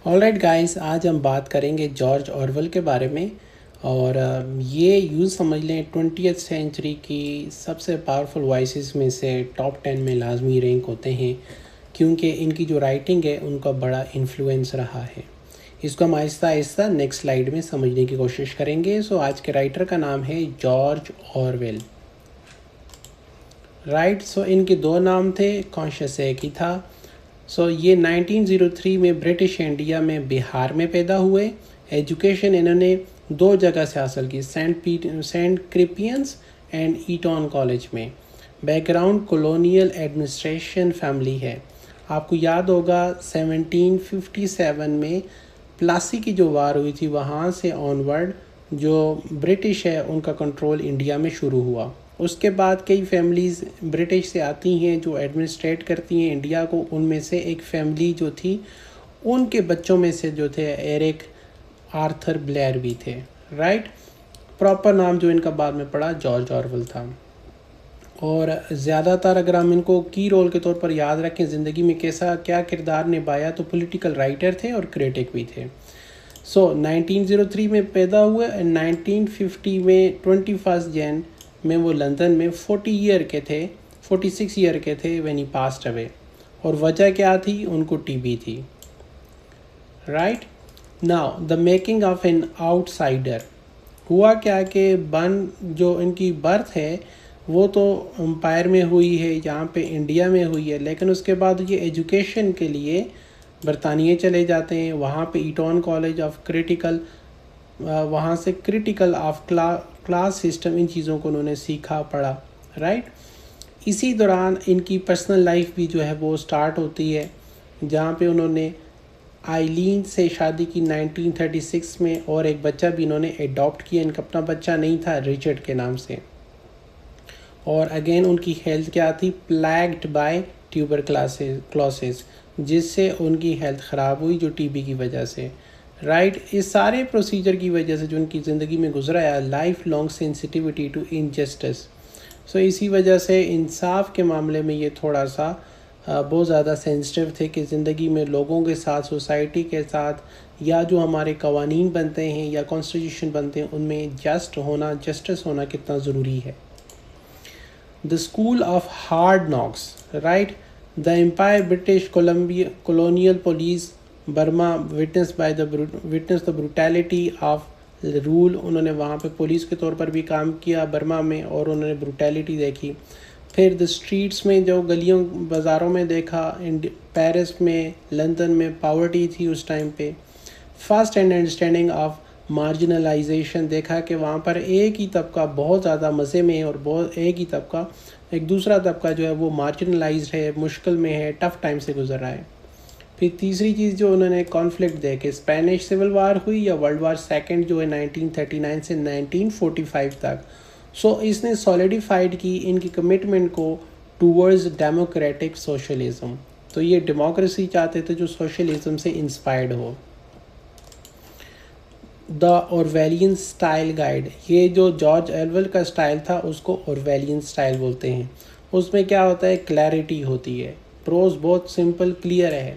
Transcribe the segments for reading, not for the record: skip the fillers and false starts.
Alright guys, आज हम बात करेंगे जॉर्ज ऑरवेल के बारे में। और ये यूँ समझ लें 20th सेंचुरी की सबसे पावरफुल वॉइसेस में से टॉप 10 में लाजमी रैंक होते हैं, क्योंकि इनकी जो राइटिंग है उनका बड़ा इन्फ्लुएंस रहा है। इसको हम आहिस्ता आहिस्ता नेक्स्ट स्लाइड में समझने की कोशिश करेंगे। सो आज के राइटर का नाम है जॉर्ज ऑरवेल। राइट, सो इनके दो नाम थे, कॉन्शियस एक ही था। ये 1903 में ब्रिटिश इंडिया में बिहार में पैदा हुए। एजुकेशन इन्होंने दो जगह से हासिल की, सेंट क्रिपियंस एंड ईटॉन कॉलेज में। बैकग्राउंड कॉलोनियल एडमिनिस्ट्रेशन फैमिली है। आपको याद होगा 1757 में प्लासी की जो वार हुई थी, वहाँ से ऑनवर्ड जो ब्रिटिश है उनका कंट्रोल इंडिया में शुरू हुआ। उसके बाद कई फैमिलीज़ ब्रिटिश से आती हैं जो एडमिनिस्ट्रेट करती हैं इंडिया को। उनमें से एक फैमिली जो थी, उनके बच्चों में से जो थे एरिक आर्थर ब्लेयर भी थे। राइट, प्रॉपर नाम जो इनका बाद में पड़ा जॉर्ज ऑरवेल था। और ज़्यादातर अगर हम इनको की रोल के तौर पर याद रखें, ज़िंदगी में कैसा क्या किरदार निभाया, तो पॉलिटिकल राइटर थे और क्रिटिक भी थे। 1903 में पैदा हुए एंड 1950 में 21 जन में वो लंदन में 46 ईयर के थे व्हेन ही पास्ड अवे। और वजह क्या थी? उनको टीबी थी। Right now the making of an outsider. हुआ क्या कि जो इनकी बर्थ है वो तो एम्पायर में हुई है, यहाँ पे इंडिया में हुई है, लेकिन उसके बाद ये एजुकेशन के लिए बरतानिया चले जाते हैं। वहाँ पे ईटॉन कॉलेज ऑफ क्रिटिकल, वहाँ से क्रिटिकल ऑफ क्लास सिस्टम, इन चीज़ों को उन्होंने सीखा पढ़ा। राइट, इसी दौरान इनकी पर्सनल लाइफ भी जो है वो स्टार्ट होती है, जहाँ पे उन्होंने आइलीन से शादी की 1936 में, और एक बच्चा भी इन्होंने एडॉप्ट किया। इनका अपना बच्चा नहीं था, रिचर्ड के नाम से। और अगेन उनकी हेल्थ क्या थी? प्लैग्ड बाय ट्यूबरक्लोसिस, जिससे उनकी हेल्थ ख़राब हुई जो टीबी की वजह से। राइट, इस सारे प्रोसीजर की वजह से जो उनकी ज़िंदगी में गुजरा है, lifelong sensitivity to injustice. इसी वजह से इंसाफ के मामले में ये थोड़ा सा बहुत ज़्यादा सेंसिटिव थे कि ज़िंदगी में लोगों के साथ, सोसाइटी के साथ, या जो हमारे कवानीन बनते हैं या कॉन्स्टिट्यूशन बनते हैं, उनमें जस्टिस होना कितना ज़रूरी है। The School of Hard Knocks, right? The Empire British Colonial Police Burma witnessed the brutality of rule। उन्होंने वहाँ पे पुलिस के तौर पर भी काम किया बर्मा में, और उन्होंने ब्रूटैलिटी देखी। फिर द स्ट्रीट्स में, जो गलियों बाज़ारों में देखा, पेरिस में, लंदन में पॉवर्टी थी उस टाइम पे। First and understanding of marginalisation, देखा कि वहाँ पर एक ही तबका बहुत ज़्यादा मज़े में है, और एक दूसरा तबका जो है वो मार्जिनलाइज्ड है, मुश्किल में है, टफ़ टाइम से गुजर रहा है। फिर तीसरी चीज़ जो उन्होंने कॉन्फ्लिक्ट देखे, स्पेनिश सिविल वार हुई या वर्ल्ड वार सेकेंड जो है 1939 से 1945 तक। इसने सॉलिडिफाइड की इनकी कमिटमेंट को टूवर्ड्स डेमोक्रेटिक सोशलिज्म। तो ये डेमोक्रेसी चाहते थे जो सोशलिज्म से इंस्पायर्ड हो। द ऑरवेलियन स्टाइल गाइड, ये जो जॉर्ज ऑरवेल का स्टाइल था उसको ऑरवेलियन स्टाइल बोलते हैं। उसमें क्या होता है? क्लैरिटी होती है, प्रोज बहुत सिंपल क्लियर है,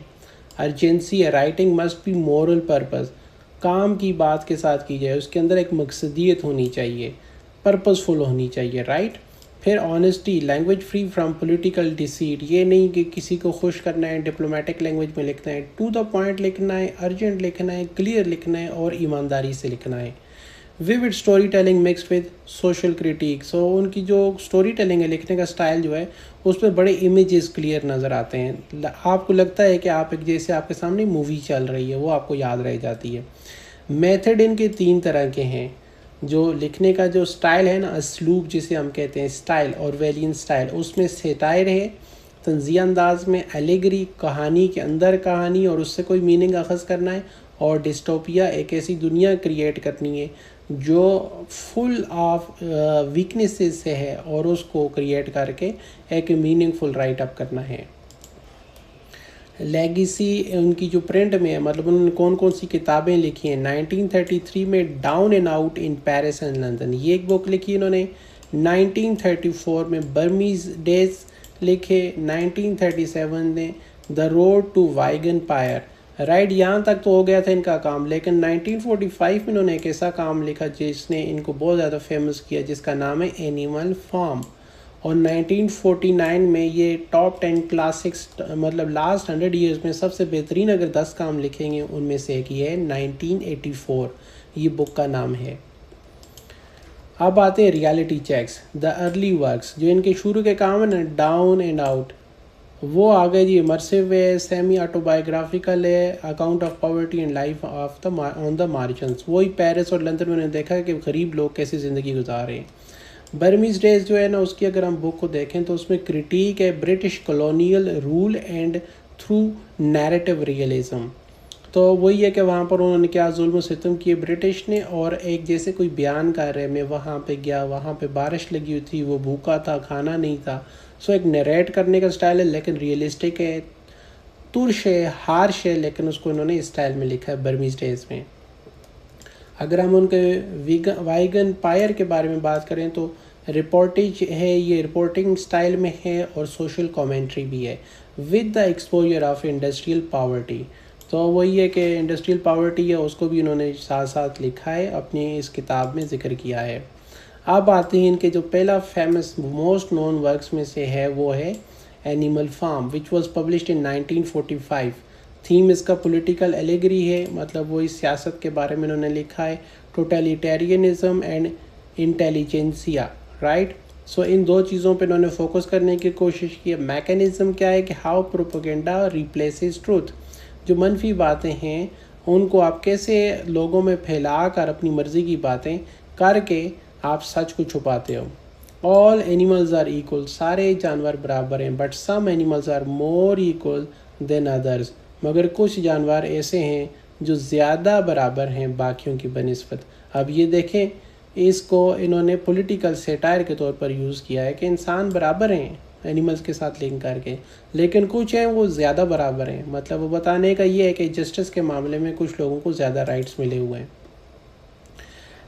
अर्जेंसी है, writing must be moral purpose, काम की बात के साथ की जाए, उसके अंदर एक मकसदियत होनी चाहिए, पर्पसफुल होनी चाहिए। राइट, फिर honesty, language free from political deceit, ये नहीं कि किसी को खुश करना है, डिप्लोमेटिक लैंग्वेज में लिखना है, टू द पॉइंट लिखना है, अर्जेंट लिखना है, क्लियर लिखना है, और ईमानदारी से लिखना है। Vivid story telling mixed with social critic. उनकी जो स्टोरी टेलिंग है, लिखने का स्टाइल जो है, उसमें बड़े इमेजेस क्लियर नज़र आते हैं। आपको लगता है कि आप जैसे आपके सामने मूवी चल रही है, वो आपको याद रह जाती है। मेथड इनके 3 तरह के हैं। जो लिखने का जो स्टाइल है ना, असलूब जिसे हम कहते हैं, स्टाइल, ऑरवेलियन स्टाइल, उसमें सेटायर है, तंज़िया अंदाज में, एलिगरी, कहानी के अंदर कहानी और उससे कोई मीनिंग अखज़ करना है, और डिस्टोपिया, एक ऐसी दुनिया क्रिएट करनी है जो फुल ऑफ वीकनेसेस से है, और उसको क्रिएट करके एक मीनिंगफुल राइट अप करना है। लेगेसी उनकी जो प्रिंट में है, मतलब उन्होंने कौन कौन सी किताबें लिखी हैं। 1933 में down and out in Paris and London, ये एक बुक लिखी इन्होंने। 1934 में बर्मीज डेज लिखे। 1937 में the road to Wigan Pier, right, यहाँ तक तो हो गया था इनका काम, लेकिन 1945 में इन्होंने एक ऐसा काम लिखा जिसने इनको बहुत ज़्यादा फेमस किया, जिसका नाम है एनिमल फार्म। और 1949 में ये टॉप 10 क्लासिक्स, मतलब लास्ट 100 ईयर्स में सबसे बेहतरीन अगर 10 काम लिखेंगे उनमें से एक ये है। 1984 ये बुक का नाम है। अब आते हैं reality checks, the early works. जो इनके शुरू के काम है ना, डाउन एंड आउट, वो आ गए जी। इमर्सिव है, सेमी ऑटोबायोग्राफिकल है, account of poverty and life of the on the margins. वही पेरिस और लंदन में उन्होंने देखा कि गरीब लोग कैसी ज़िंदगी गुजार रहे हैं। बर्मीज डेज जो है ना, उसकी अगर हम बुक को देखें तो उसमें क्रिटिक है British colonial rule and through narrative realism. तो वही है कि वहाँ पर उन्होंने क्या जुल्म सितम किए ब्रिटिश ने। और एक जैसे कोई बयान कर रहे, मैं वहाँ पे गया, वहाँ पे बारिश लगी हुई थी, वो भूखा था, खाना नहीं था। सो एक नरेट करने का स्टाइल है, लेकिन रियलिस्टिक है, तुर्श है, हार्श है, लेकिन उसको इन्होंने इस स्टाइल में लिखा है बर्मीज डेज में। अगर हम उनके वाइगन पायर के बारे में बात करें तो रिपोर्टेज है, ये रिपोर्टिंग स्टाइल में है और सोशल कमेंट्री भी है, with the exposure of industrial poverty. तो वही है कि इंडस्ट्रियल पावर्टी है, उसको भी इन्होंने साथ साथ लिखा है, अपनी इस किताब में जिक्र किया है। अब आते हैं इनके जो पहला फेमस मोस्ट नोन वर्क्स में से है, वो है Animal Farm, which was published in 1945। Theme इसका पॉलिटिकल एलिगरी है, मतलब वो इस सियासत के बारे में इन्होंने लिखा है, टोटलिटेरियनिज्म एंड इंटेलिजेंसिया, राइट। सो इन दो चीज़ों पे इन्होंने फोकस करने की कोशिश की है। मैकेनिज्म क्या है कि हाउ प्रोपेगेंडा रिप्लेसेस ट्रूथ। जो मनफी बातें हैं उनको आप कैसे लोगों में फैला कर अपनी मर्ज़ी की बातें करके आप सच को छुपाते हो। ऑल एनिमल्स आर इक्वल, सारे जानवर बराबर हैं, but some animals are more equal than others, मगर कुछ जानवर ऐसे हैं जो ज़्यादा बराबर हैं बाकियों की बनिस्बत। अब ये देखें, इसको इन्होंने पॉलिटिकल सेटायर के तौर पर यूज़ किया है कि इंसान बराबर हैं एनिमल्स के साथ लिंक करके, लेकिन कुछ हैं वो ज़्यादा बराबर हैं। मतलब वो बताने का ये है कि जस्टिस के मामले में कुछ लोगों को ज़्यादा राइट्स मिले हुए हैं।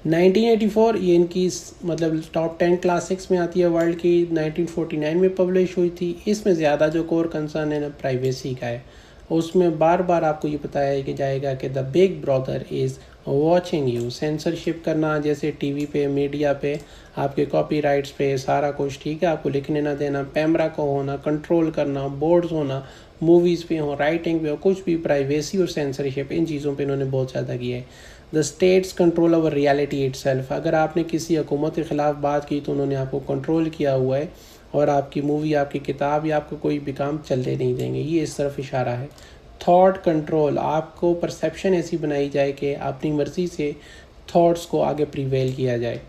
1984 ये इनकी मतलब टॉप 10 क्लासिक्स में आती है वर्ल्ड की। 1949 में पब्लिश हुई थी। इसमें ज़्यादा जो कोर कंसर्न है ना प्राइवेसी का है। उसमें बार बार आपको ये बताया कि जाएगा कि the big brother is watching you. Censorship करना, जैसे टीवी पे, मीडिया पे, आपके कॉपीराइट्स पे, सारा कुछ ठीक है, आपको लिखने ना देना, पैमरा को होना, कंट्रोल करना, बोर्ड्स होना, मूवीज़ पे हो, राइटिंग पे हो, कुछ भी, प्राइवेसी और सेंसरशिप, इन चीज़ों पे इन्होंने बहुत ज़्यादा किया है। The states control over reality itself. अगर आपने किसी हुकूमत के ख़िलाफ़ बात की तो उन्होंने आपको कंट्रोल किया हुआ है और आपकी मूवी, आपकी किताब या आपको कोई भी काम चलने नहीं देंगे। ये इस तरफ इशारा है। थॉट कंट्रोल, आपको परसेप्शन ऐसी बनाई जाए कि अपनी मर्ज़ी से थॉट्स को आगे प्रिवेल किया जाए।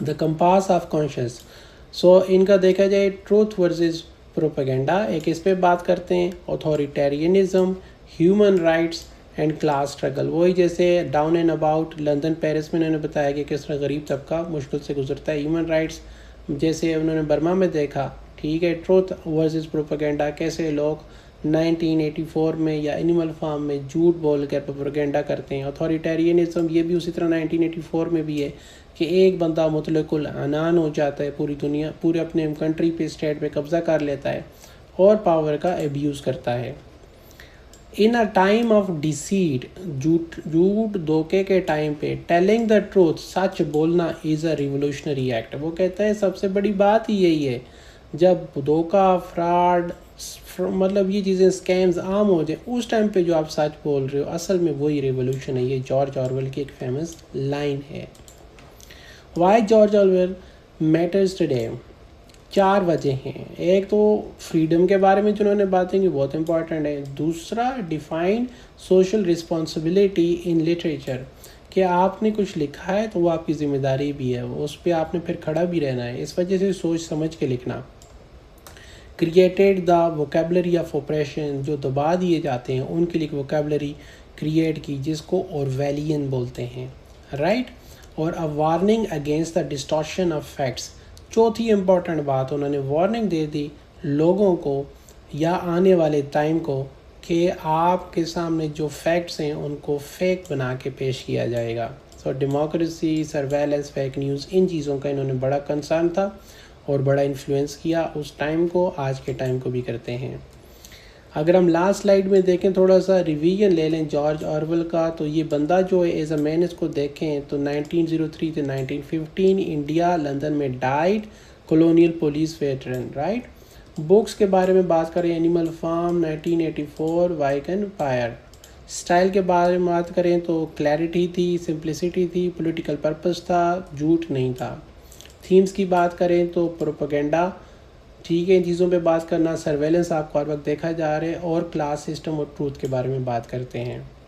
The compass of conscious. So इनका देखा जाए ट्रूथ वर्सेस प्रोपेगेंडा, एक इस पे बात करते हैं। Authoritarianism, human rights and class struggle. वही जैसे down and about, London Paris में उन्होंने बताया कि किस तरह गरीब तबका मुश्किल से गुजरता है। ह्यूमन राइट्स जैसे उन्होंने बर्मा में देखा, ठीक है। ट्रूथ वर्सेस प्रोपेगेंडा, कैसे लोग 1984 में या एनिमल फार्म में झूठ बोल कर प्रोपेगेंडा करते हैं। अथॉरिटेरियनिज्म, ये भी उसी तरह 1984 में भी है कि एक बंदा मुतलकुल अनान हो जाता है, पूरी दुनिया, पूरे अपने कंट्री पे, स्टेट पे कब्ज़ा कर लेता है और पावर का एब्यूज़ करता है। इन अ टाइम ऑफ डिसीट, झूठ धोखे के टाइम पे, टेलिंग द ट्रूथ, सच बोलना इज़ अ रिवोल्यूशनरी एक्ट। वो कहता है सबसे बड़ी बात ही यही है, जब धोखा, फ्रॉड, मतलब ये चीज़ें, स्कैम्स आम हो जाए, उस टाइम पे जो आप सच बोल रहे हो, असल में वही रेवोल्यूशन है। ये जॉर्ज ऑरवेल की एक फेमस लाइन है। Why George Orwell matters today. 4 वजह हैं। एक तो फ्रीडम के बारे में जिन्होंने बातें की, बहुत इंपॉर्टेंट है। दूसरा, define social responsibility in literature, कि आपने कुछ लिखा है तो वो आपकी ज़िम्मेदारी भी है, उस पर आपने फिर खड़ा भी रहना है, इस वजह से सोच समझ के लिखना। Created the vocabulary of operation, जो दबा दिए जाते हैं उनके लिए वोकेबलरी क्रिएट की, जिसको ऑरवेलियन बोलते हैं, राइट। और a warning against the distortion of facts. चौथी इंपॉर्टेंट बात, उन्होंने वार्निंग दे दी लोगों को या आने वाले टाइम को कि आपके सामने जो फैक्ट्स हैं उनको फेक बना के पेश किया जाएगा। सो डेमोक्रेसी, सर्वेलेंस, फेक न्यूज़, इन चीज़ों का इन्होंने बड़ा कंसर्न था और बड़ा इन्फ्लुएंस किया उस टाइम को, आज के टाइम को भी करते हैं। अगर हम लास्ट स्लाइड में देखें, थोड़ा सा रिवीजन ले लें जॉर्ज ऑरवेल का, तो ये बंदा जो है एज अ मैन इसको देखें तो 1903 से 1915 इंडिया लंदन में died, colonial police veteran, right. Books के बारे में बात करें, एनिमल फार्म 1984, वाइगन फायर। स्टाइल के बारे में बात करें तो क्लैरिटी थी, सिंप्लिसिटी थी, पॉलिटिकल पर्पस था, झूठ नहीं था। थीम्स की बात करें तो प्रोपेगेंडा, ठीक है, इन चीज़ों पे बात करना, सर्वेलेंस आपको हर वक्त देखा जा रहा है, और क्लास सिस्टम और ट्रूथ के बारे में बात करते हैं।